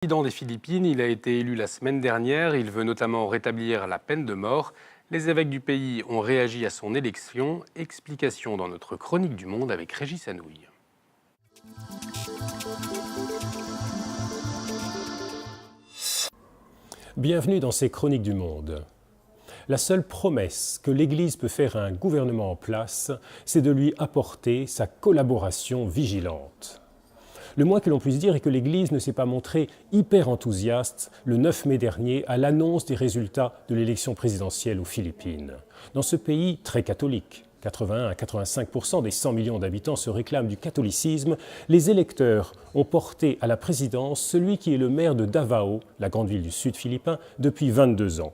Président des Philippines, il a été élu la semaine dernière. Il veut notamment rétablir la peine de mort. Les évêques du pays ont réagi à son élection. Explication dans notre chronique du Monde avec Régis Anouilh. Bienvenue dans ces chroniques du Monde. La seule promesse que l'Église peut faire à un gouvernement en place, c'est de lui apporter sa collaboration vigilante. Le moins que l'on puisse dire est que l'Église ne s'est pas montrée hyper enthousiaste le 9 mai dernier à l'annonce des résultats de l'élection présidentielle aux Philippines. Dans ce pays très catholique, 81 à 85% des 100 millions d'habitants se réclament du catholicisme, les électeurs ont porté à la présidence celui qui est le maire de Davao, la grande ville du sud philippin, depuis 22 ans.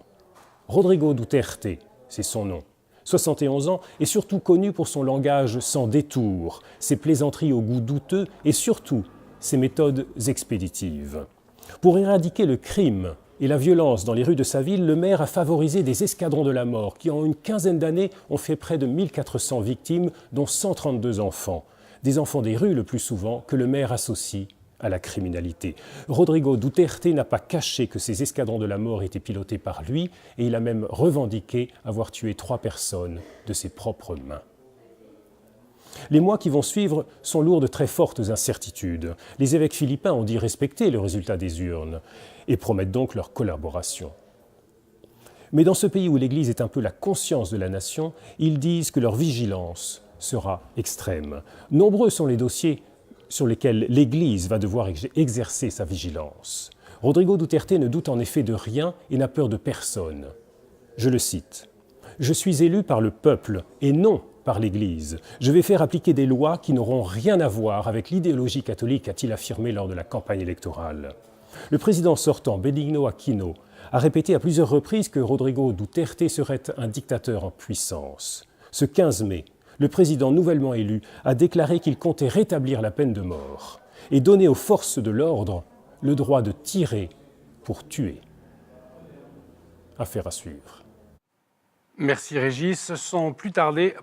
Rodrigo Duterte, c'est son nom. 71 ans et surtout connu pour son langage sans détour, ses plaisanteries au goût douteux et surtout ses méthodes expéditives. Pour éradiquer le crime et la violence dans les rues de sa ville, le maire a favorisé des escadrons de la mort qui, en une quinzaine d'années, ont fait près de 1400 victimes, dont 132 enfants. Des enfants des rues, le plus souvent, que le maire associe à la criminalité. Rodrigo Duterte n'a pas caché que ces escadrons de la mort étaient pilotés par lui et il a même revendiqué avoir tué 3 personnes de ses propres mains. Les mois qui vont suivre sont lourds de très fortes incertitudes. Les évêques philippins ont dit respecter le résultat des urnes et promettent donc leur collaboration. Mais dans ce pays où l'Église est un peu la conscience de la nation, ils disent que leur vigilance sera extrême. Nombreux sont les dossiers sur lesquels l'Église va devoir exercer sa vigilance. Rodrigo Duterte ne doute en effet de rien et n'a peur de personne. Je le cite. « Je suis élu par le peuple et non par l'Église. Je vais faire appliquer des lois qui n'auront rien à voir avec l'idéologie catholique », a-t-il affirmé lors de la campagne électorale. Le président sortant, Benigno Aquino, a répété à plusieurs reprises que Rodrigo Duterte serait un dictateur en puissance. Ce 15 mai, le président nouvellement élu a déclaré qu'il comptait rétablir la peine de mort et donner aux forces de l'ordre le droit de tirer pour tuer. Affaire à suivre. Merci Régis. Sans plus tarder,